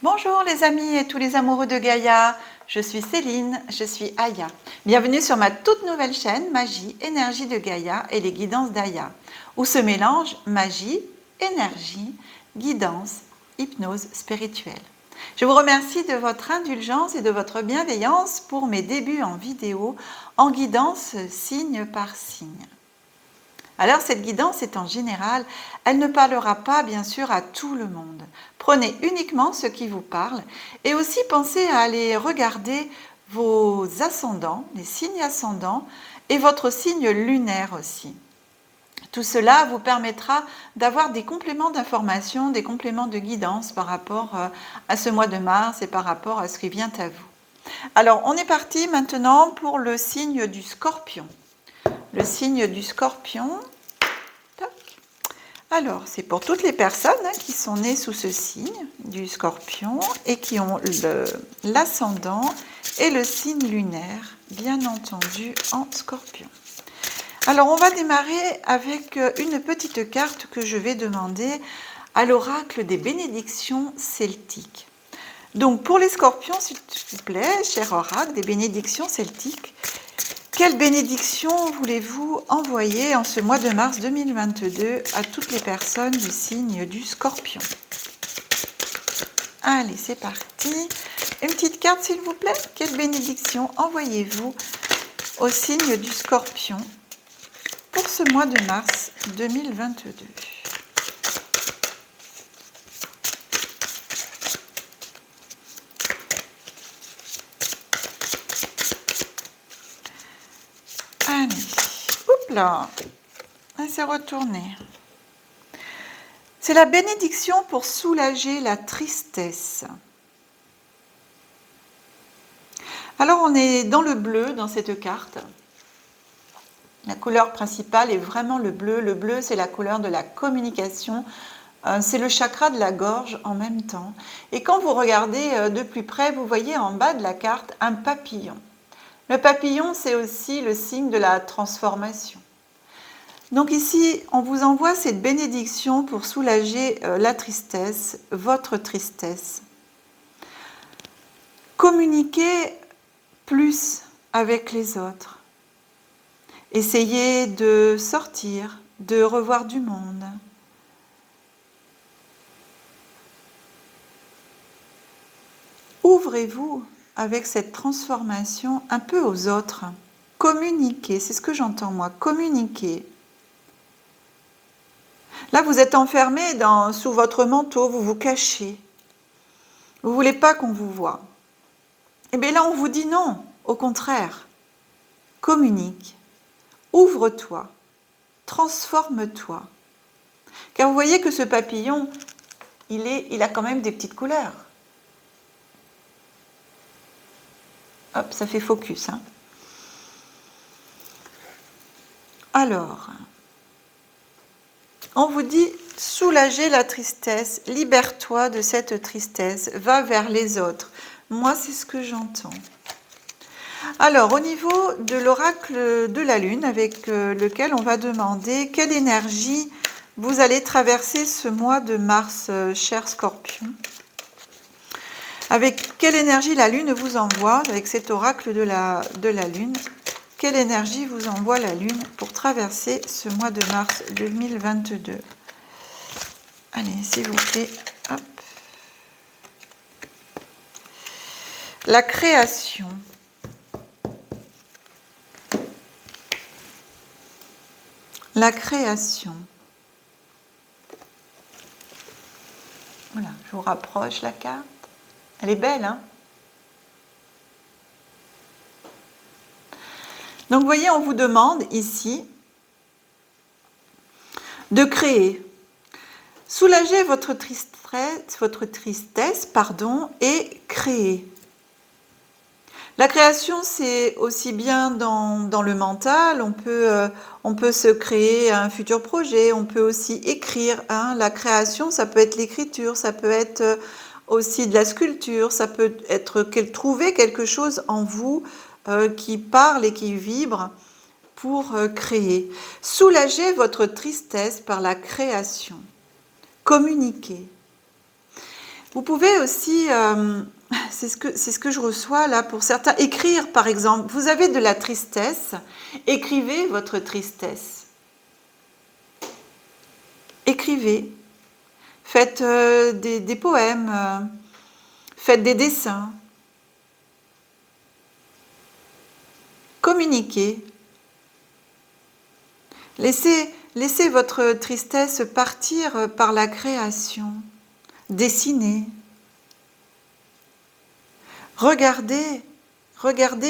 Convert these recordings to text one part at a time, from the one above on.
Bonjour les amis et tous les amoureux de Gaïa, je suis Céline, je suis Aya. Bienvenue sur ma toute nouvelle chaîne Magie, Énergie de Gaïa et les guidances d'Aya, où se mélangent magie, énergie, guidance, hypnose spirituelle. Je vous remercie de votre indulgence et de votre bienveillance pour mes débuts en vidéo en guidance signe par signe. Alors cette guidance est en général, elle ne parlera pas bien sûr à tout le monde. Prenez uniquement ce qui vous parle et aussi pensez à aller regarder vos ascendants, les signes ascendants et votre signe lunaire aussi. Tout cela vous permettra d'avoir des compléments d'information, des compléments de guidance par rapport à ce mois de mars et par rapport à ce qui vient à vous. Alors on est parti maintenant pour le signe du Scorpion. Le signe du Scorpion. Alors, c'est pour toutes les personnes qui sont nées sous ce signe du Scorpion et qui ont l'ascendant et le signe lunaire, bien entendu, en Scorpion. Alors, on va démarrer avec une petite carte que je vais demander à l'oracle des bénédictions celtiques. Donc, pour les Scorpions, s'il vous plaît, cher oracle des bénédictions celtiques, quelle bénédiction voulez-vous envoyer en ce mois de mars 2022 à toutes les personnes du signe du Scorpion? Allez, c'est parti. Une petite carte, s'il vous plaît. Quelle bénédiction envoyez-vous au signe du Scorpion pour ce mois de mars 2022? Allez, hop là, elle s'est retournée. C'est la bénédiction pour soulager la tristesse. Alors on est dans le bleu dans cette carte. La couleur principale est vraiment le bleu. Le bleu, c'est la couleur de la communication. C'est le chakra de la gorge en même temps. Et quand vous regardez de plus près, vous voyez en bas de la carte un papillon. Le papillon, c'est aussi le signe de la transformation. Donc ici, on vous envoie cette bénédiction pour soulager la tristesse, votre tristesse. Communiquez plus avec les autres. Essayez de sortir, de revoir du monde. Ouvrez-vous avec cette transformation un peu aux autres. Communiquez, c'est ce que j'entends moi, communiquer. Là, vous êtes enfermé sous votre manteau, vous vous cachez. Vous ne voulez pas qu'on vous voie. Et bien là, on vous dit non, au contraire. Communique, ouvre-toi, transforme-toi. Car vous voyez que ce papillon, il a quand même des petites couleurs. Hop, ça fait focus. Hein. Alors, on vous dit soulager la tristesse, libère-toi de cette tristesse, va vers les autres. Moi, c'est ce que j'entends. Alors, au niveau de l'oracle de la Lune, avec lequel on va demander quelle énergie vous allez traverser ce mois de mars, cher Scorpion. Avec quelle énergie la Lune vous envoie, avec cet oracle de la Lune, quelle énergie vous envoie la Lune pour traverser ce mois de mars 2022? Allez, s'il vous plaît. Hop. La création. La création. Voilà, je vous rapproche la carte. Elle est belle, hein? Donc, vous voyez, on vous demande ici de créer. Soulager votre tristesse, et créer. La création, c'est aussi bien dans le mental, on peut se créer un futur projet, on peut aussi écrire. Hein. La création, ça peut être l'écriture, ça peut être aussi de la sculpture, ça peut être trouver quelque chose en vous qui parle et qui vibre pour créer. Soulagez votre tristesse par la création. Communiquer. Vous pouvez aussi, c'est ce que je reçois là pour certains, écrire par exemple. Vous avez de la tristesse, écrivez votre tristesse. Écrivez. Faites des poèmes, faites des dessins. Communiquez. Laissez votre tristesse partir par la création. Dessinez. Regardez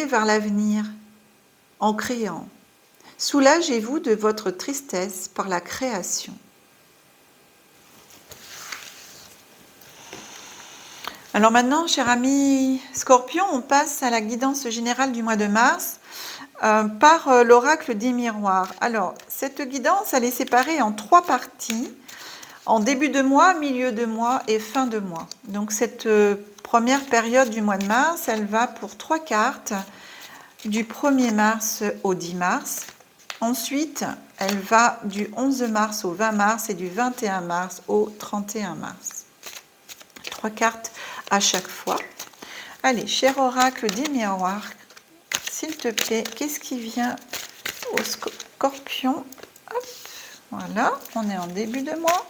vers l'avenir en créant. Soulagez-vous de votre tristesse par la création. Alors maintenant, cher ami Scorpion, on passe à la guidance générale du mois de mars par l'oracle des miroirs. Alors, cette guidance, elle est séparée en 3 parties, en début de mois, milieu de mois et fin de mois. Donc cette première période du mois de mars, elle va pour 3 cartes, du 1er mars au 10 mars. Ensuite, elle va du 11 mars au 20 mars et du 21 mars au 31 mars. 3 cartes à chaque fois. Allez, cher oracle des miroirs, s'il te plaît, qu'est-ce qui vient au Scorpion? Hop, voilà, on est en début de mois.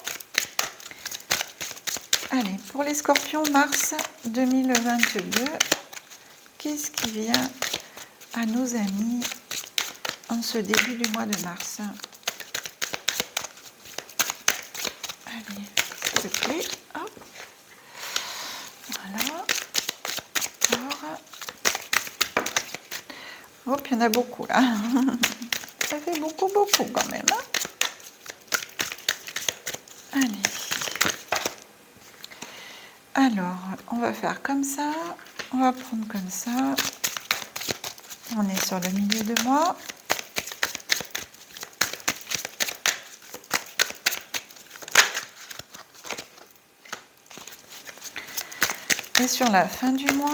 Allez, pour les Scorpions, mars 2022, qu'est-ce qui vient à nos amis en ce début du mois de mars? Allez, s'il te plaît, hop. Voilà. Alors, hop, il y en a beaucoup là. Ça fait beaucoup quand même. Hein. Allez. Alors, on va faire comme ça. On va prendre comme ça. On est sur le milieu de mois. Et sur la fin du mois,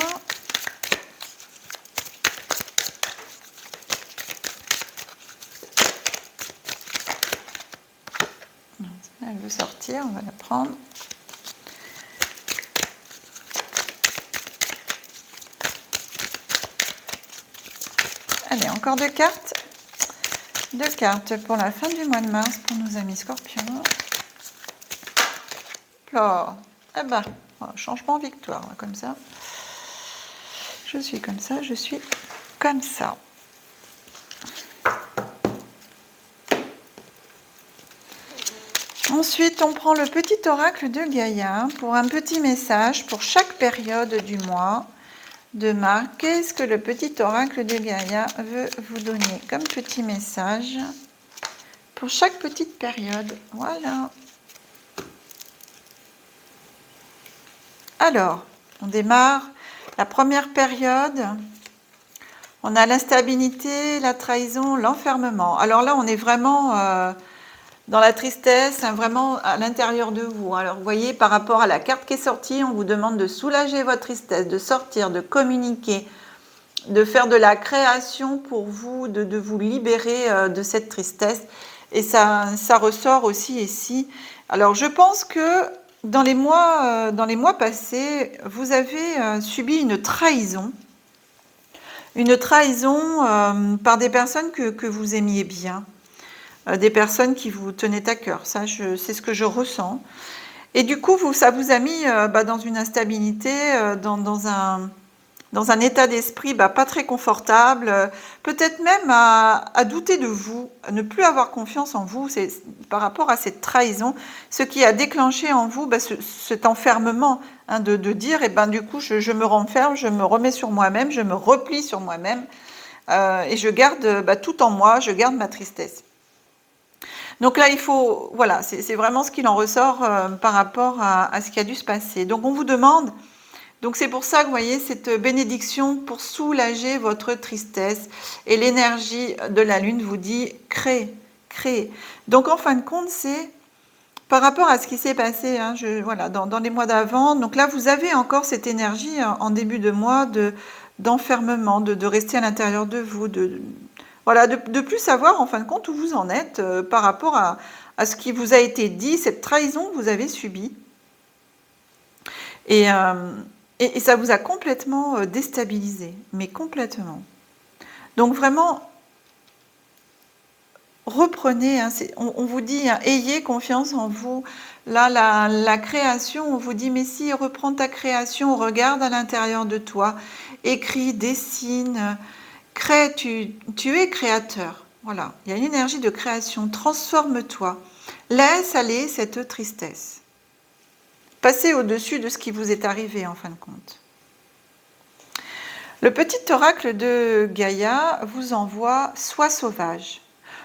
elle veut sortir, on va la prendre. Allez, encore 2 cartes. 2 cartes pour la fin du mois de mars pour nos amis Scorpions. Là, eh ben, changement victoire, comme ça. Je suis comme ça, je suis comme ça. Ensuite, on prend le petit oracle de Gaïa pour un petit message pour chaque période du mois de mars. Qu'est-ce que le petit oracle de Gaïa veut vous donner comme petit message pour chaque petite période? Voilà. Alors, on démarre la première période. On a l'instabilité, la trahison, l'enfermement. Alors là, on est vraiment dans la tristesse, vraiment à l'intérieur de vous. Alors, vous voyez, par rapport à la carte qui est sortie, on vous demande de soulager votre tristesse, de sortir, de communiquer, de faire de la création pour vous, de vous libérer de cette tristesse. Et ça ressort aussi ici. Alors, je pense que dans les mois passés, vous avez subi une trahison par des personnes que vous aimiez bien, des personnes qui vous tenaient à cœur. Ça, c'est ce que je ressens. Et du coup, ça vous a mis dans une instabilité, dans un état d'esprit pas très confortable, peut-être même à douter de vous, à ne plus avoir confiance en vous. C'est par rapport à cette trahison, ce qui a déclenché en vous cet enfermement, hein, de dire, du coup, je me renferme, je me remets sur moi-même, je me replie sur moi-même, et je garde tout en moi, je garde ma tristesse. Donc là, il faut, voilà, c'est vraiment ce qu'il en ressort par rapport à ce qui a dû se passer. Donc on vous demande, donc c'est pour ça que vous voyez cette bénédiction pour soulager votre tristesse, et l'énergie de la lune vous dit crée. Donc en fin de compte, c'est par rapport à ce qui s'est passé, hein, voilà, dans les mois d'avant. Donc là, vous avez encore cette énergie en début de mois d'enfermement, de rester à l'intérieur de vous, voilà, de plus savoir en fin de compte où vous en êtes par rapport à ce qui vous a été dit, cette trahison que vous avez subie. Et, et ça vous a complètement déstabilisé, mais complètement. Donc vraiment, reprenez, hein, on vous dit, hein, ayez confiance en vous. Là, la création, on vous dit, mais si, reprends ta création, regarde à l'intérieur de toi, écris, dessine, crée, tu es créateur. Voilà, il y a une énergie de création, transforme-toi. Laisse aller cette tristesse. Passez au-dessus de ce qui vous est arrivé en fin de compte. Le petit oracle de Gaïa vous envoie « Sois sauvage ».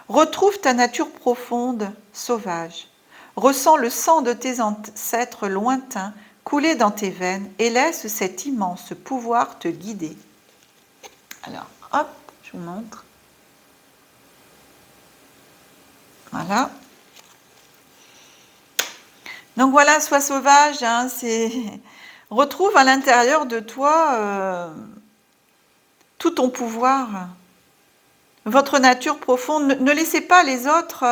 Retrouve ta nature profonde, sauvage. Ressens le sang de tes ancêtres lointains couler dans tes veines et laisse cet immense pouvoir te guider. Alors, hop, je vous montre. Voilà. Donc voilà, sois sauvage, hein, retrouve à l'intérieur de toi tout ton pouvoir. Votre nature profonde, ne laissez pas les autres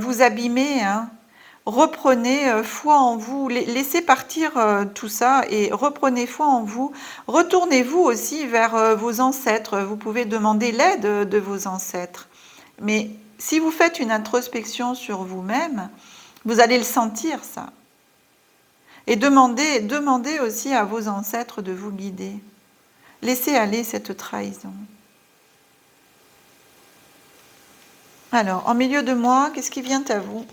vous abîmer. Hein. Reprenez foi en vous, laissez partir tout ça et reprenez foi en vous. Retournez-vous aussi vers vos ancêtres. Vous pouvez demander l'aide de vos ancêtres. Mais si vous faites une introspection sur vous-même, vous allez le sentir, ça. Et demandez aussi à vos ancêtres de vous guider. Laissez aller cette trahison. Alors, en milieu de moi, qu'est-ce qui vient à vous?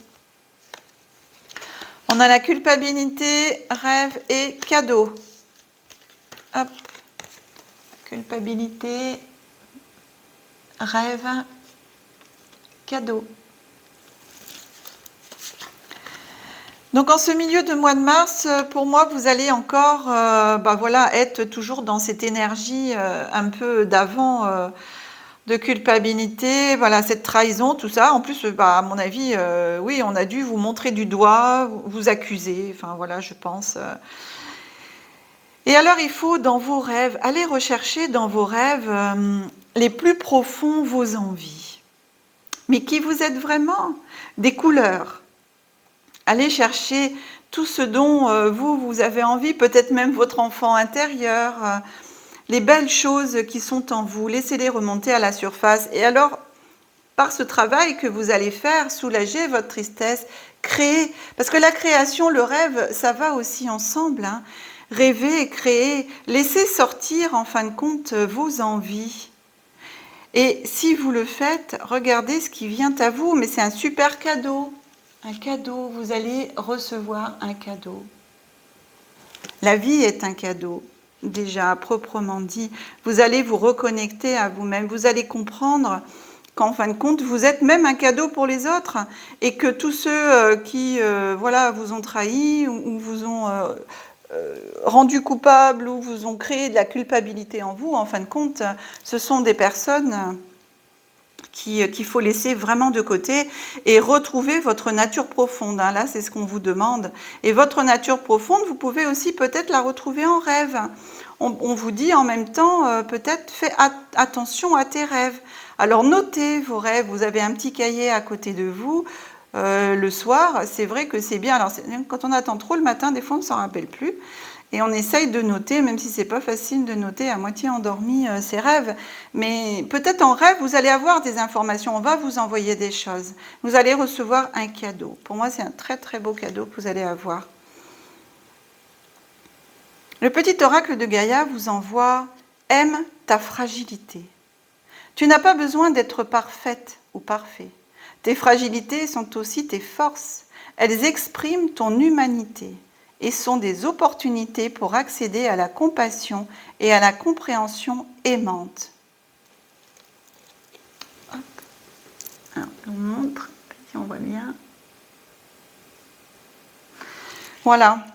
On a la culpabilité, rêve et cadeau. Hop. Culpabilité, rêve, cadeau. Donc en ce milieu de mois de mars, pour moi, vous allez encore voilà, être toujours dans cette énergie un peu d'avant, de culpabilité, voilà, cette trahison, tout ça. En plus, à mon avis, oui, on a dû vous montrer du doigt, vous accuser, enfin voilà, je pense. Et alors, il faut, dans vos rêves, aller rechercher dans vos rêves les plus profonds vos envies. Mais qui vous êtes vraiment? Des couleurs. Allez chercher tout ce dont vous avez envie, peut-être même votre enfant intérieur, les belles choses qui sont en vous, laissez-les remonter à la surface. Et alors, par ce travail que vous allez faire, soulager votre tristesse, créer, parce que la création, le rêve, ça va aussi ensemble, hein. Rêver, créer, laissez sortir en fin de compte vos envies. Et si vous le faites, regardez ce qui vient à vous, mais c'est un super cadeau. Un cadeau, vous allez recevoir un cadeau. La vie est un cadeau, déjà proprement dit. Vous allez vous reconnecter à vous-même, vous allez comprendre qu'en fin de compte, vous êtes même un cadeau pour les autres et que tous ceux qui voilà, vous ont trahi ou vous ont rendu coupable ou vous ont créé de la culpabilité en vous, en fin de compte, ce sont des personnes qu'il faut laisser vraiment de côté et retrouver votre nature profonde. Hein. Là, c'est ce qu'on vous demande. Et votre nature profonde, vous pouvez aussi peut-être la retrouver en rêve. On vous dit en même temps, peut-être fais attention à tes rêves. Alors notez vos rêves, vous avez un petit cahier à côté de vous. Le soir, c'est vrai que c'est bien. Alors quand on attend trop le matin, des fois on ne s'en rappelle plus. Et on essaye de noter, même si c'est pas facile de noter à moitié endormi ses rêves. Mais peut-être en rêve, vous allez avoir des informations. On va vous envoyer des choses. Vous allez recevoir un cadeau. Pour moi, c'est un très très beau cadeau que vous allez avoir. Le petit oracle de Gaïa vous envoie « Aime ta fragilité ». Tu n'as pas besoin d'être parfaite ou parfait. Tes fragilités sont aussi tes forces. Elles expriment ton humanité et sont des opportunités pour accéder à la compassion et à la compréhension aimante. Hop. Alors, on montre, si on voit bien. Voilà.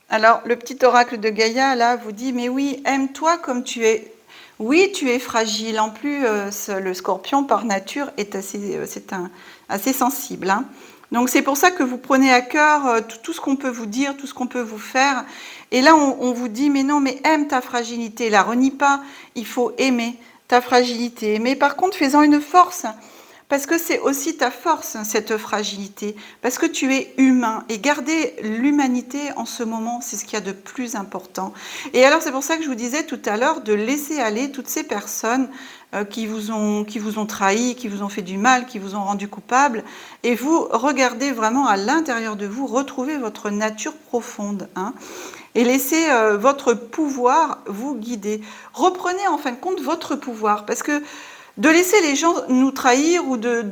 Alors, le petit oracle de Gaïa, là, vous dit, mais oui, aime-toi comme tu es. Oui, tu es fragile. En plus, le scorpion, par nature, est assez sensible. Hein. Donc, c'est pour ça que vous prenez à cœur tout ce qu'on peut vous dire, tout ce qu'on peut vous faire. Et là, on vous dit, mais non, mais aime ta fragilité. La renie pas. Il faut aimer ta fragilité. Mais par contre, fais-en une force. Parce que c'est aussi ta force, cette fragilité, parce que tu es humain, et garder l'humanité en ce moment, c'est ce qu'il y a de plus important. Et alors c'est pour ça que je vous disais tout à l'heure de laisser aller toutes ces personnes qui vous ont trahi, qui vous ont fait du mal, qui vous ont rendu coupable, et vous regardez vraiment à l'intérieur de vous, retrouvez votre nature profonde, hein, et laissez votre pouvoir vous guider. Reprenez en fin de compte votre pouvoir, parce que de laisser les gens nous trahir ou de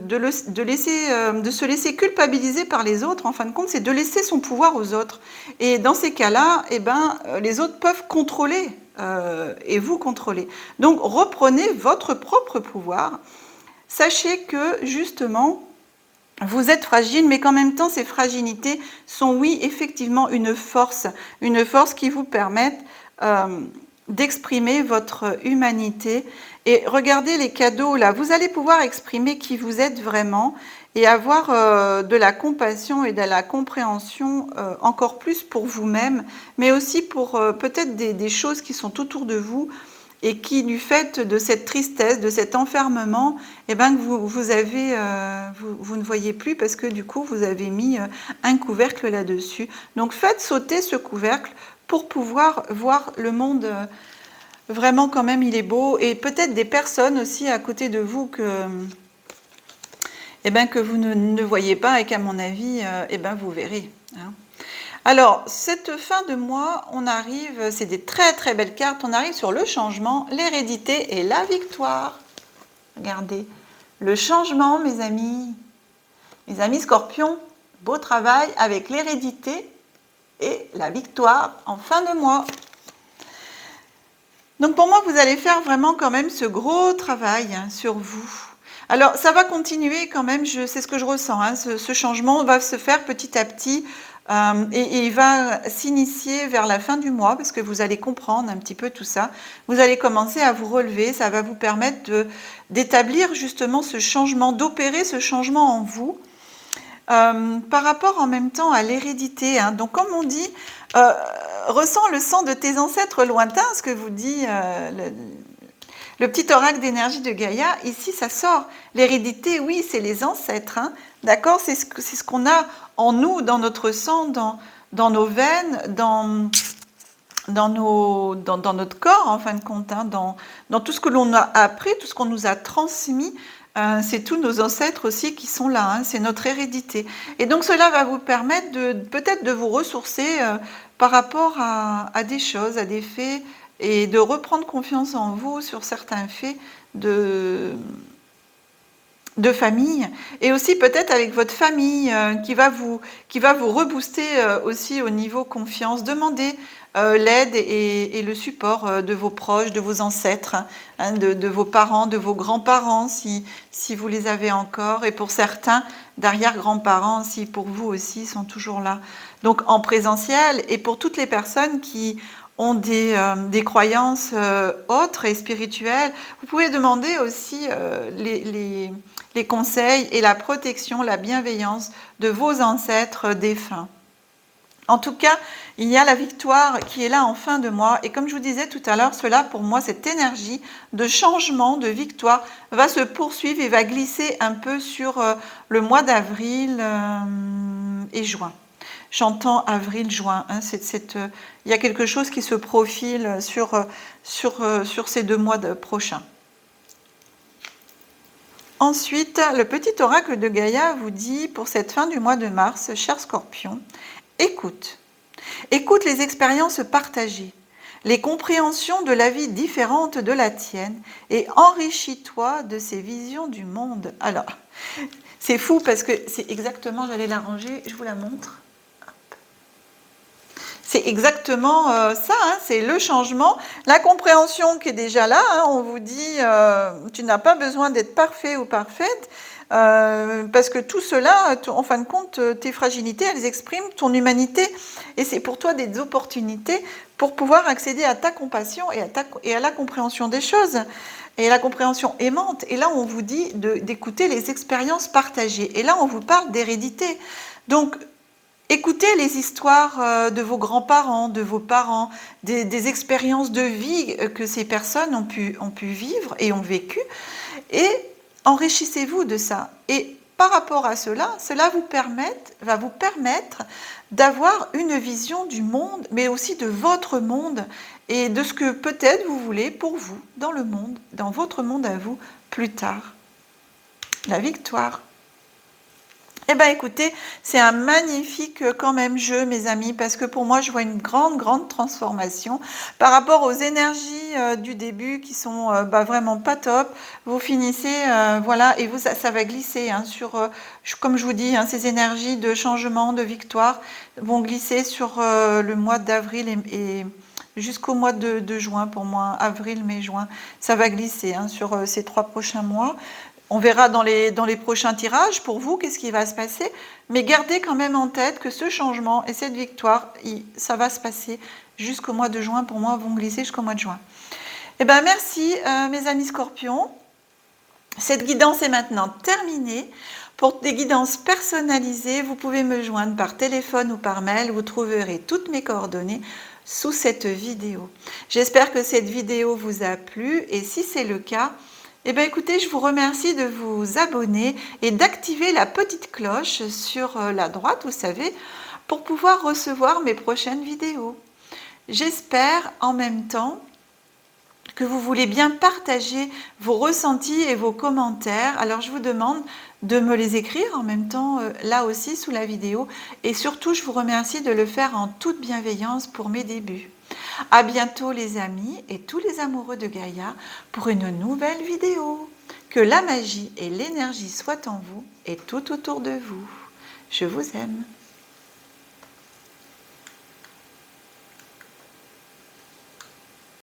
se laisser culpabiliser par les autres, en fin de compte, c'est de laisser son pouvoir aux autres. Et dans ces cas-là, eh ben, les autres peuvent contrôler et vous contrôler. Donc reprenez votre propre pouvoir. Sachez que justement, vous êtes fragile, mais qu'en même temps, ces fragilités sont, oui, effectivement, une force qui vous permet d'exprimer votre humanité. Et regardez les cadeaux là, vous allez pouvoir exprimer qui vous êtes vraiment et avoir de la compassion et de la compréhension encore plus pour vous-même, mais aussi pour peut-être des choses qui sont autour de vous et qui, du fait de cette tristesse, de cet enfermement, eh ben, vous ne voyez plus parce que du coup, vous avez mis un couvercle là-dessus. Donc, faites sauter ce couvercle pour pouvoir voir le monde vraiment quand même, il est beau. Et peut-être des personnes aussi à côté de vous eh ben, que vous ne voyez pas et qu'à mon avis, eh ben, vous verrez. Hein. Alors, cette fin de mois, on arrive, c'est des très très belles cartes, on arrive sur le changement, l'hérédité et la victoire. Regardez, le changement, mes amis scorpions, beau travail avec l'hérédité et la victoire en fin de mois. Donc pour moi, vous allez faire vraiment quand même ce gros travail sur vous. Alors, ça va continuer quand même, c'est ce que je ressens, hein, ce changement va se faire petit à petit. Et il va s'initier vers la fin du mois parce que vous allez comprendre un petit peu tout ça. Vous allez commencer à vous relever, ça va vous permettre d'établir justement ce changement, d'opérer ce changement en vous par rapport en même temps à l'hérédité. Hein. Donc comme on dit, ressens le sang de tes ancêtres lointains, ce que vous dit le petit oracle d'énergie de Gaïa. Ici, ça sort. L'hérédité, oui, c'est les ancêtres. Hein. D'accord, c'est ce qu'on a en nous, dans notre sang, dans nos veines, dans notre corps, en fin de compte, hein, dans tout ce que l'on a appris, tout ce qu'on nous a transmis. C'est tous nos ancêtres aussi qui sont là, hein, c'est notre hérédité. Et donc cela va vous permettre peut-être de vous ressourcer par rapport à des choses, à des faits, et de reprendre confiance en vous sur certains faits de famille, et aussi peut-être avec votre famille qui va vous rebooster aussi au niveau confiance. Demandez l'aide et le support de vos proches, de vos ancêtres, hein, de vos parents, de vos grands-parents si vous les avez encore, et pour certains d'arrière-grands-parents si pour vous aussi sont toujours là. Donc en présentiel, et pour toutes les personnes qui ont des croyances autres et spirituelles, vous pouvez demander aussi les conseils et la protection, la bienveillance de vos ancêtres défunts. En tout cas, il y a la victoire qui est là en fin de mois. Et comme je vous disais tout à l'heure, cela pour moi, cette énergie de changement, de victoire, va se poursuivre et va glisser un peu sur le mois d'avril et juin. J'entends avril-juin. Hein, il y a quelque chose qui se profile sur ces 2 mois prochains. Ensuite, le petit oracle de Gaïa vous dit, pour cette fin du mois de mars, cher Scorpion, écoute les expériences partagées, les compréhensions de la vie différente de la tienne, et enrichis-toi de ces visions du monde. Alors, c'est fou parce que c'est exactement, j'allais la ranger, je vous la montre. C'est exactement ça, hein, c'est le changement, la compréhension qui est déjà là. Hein, on vous dit, tu n'as pas besoin d'être parfait ou parfaite, parce que tout cela, en fin de compte, tes fragilités, elles expriment ton humanité, et c'est pour toi des opportunités pour pouvoir accéder à ta compassion et à la compréhension des choses, et à la compréhension aimante. Et là, on vous dit d'écouter les expériences partagées, et là, on vous parle d'hérédité. Donc, écoutez les histoires de vos grands-parents, de vos parents, des expériences de vie que ces personnes ont pu vivre et ont vécu, et enrichissez-vous de ça. Et par rapport à cela, cela va vous permettre d'avoir une vision du monde, mais aussi de votre monde et de ce que peut-être vous voulez pour vous, dans le monde, dans votre monde à vous, plus tard. La victoire. Eh bien écoutez, c'est un magnifique quand même jeu mes amis, parce que pour moi je vois une grande transformation par rapport aux énergies du début qui sont vraiment pas top. Vous finissez, voilà, et vous ça va glisser hein, sur, comme je vous dis, hein, ces énergies de changement, de victoire vont glisser sur le mois d'avril et jusqu'au mois de juin pour moi, avril, mai, juin, ça va glisser hein, sur ces 3 prochains mois. On verra dans les prochains tirages pour vous qu'est-ce qui va se passer, mais gardez quand même en tête que ce changement et cette victoire, ça va se passer jusqu'au mois de juin. Pour moi, vont glisser jusqu'au mois de juin. Eh bien, merci mes amis scorpions. Cette guidance est maintenant terminée. Pour des guidances personnalisées, vous pouvez me joindre par téléphone ou par mail. Vous trouverez toutes mes coordonnées sous cette vidéo. J'espère que cette vidéo vous a plu et si c'est le cas, eh bien écoutez, je vous remercie de vous abonner et d'activer la petite cloche sur la droite, vous savez, pour pouvoir recevoir mes prochaines vidéos. J'espère en même temps que vous voulez bien partager vos ressentis et vos commentaires. Alors je vous demande de me les écrire en même temps là aussi sous la vidéo et surtout je vous remercie de le faire en toute bienveillance pour mes débuts. À bientôt les amis et tous les amoureux de Gaïa pour une nouvelle vidéo. Que la magie et l'énergie soient en vous et tout autour de vous. Je vous aime.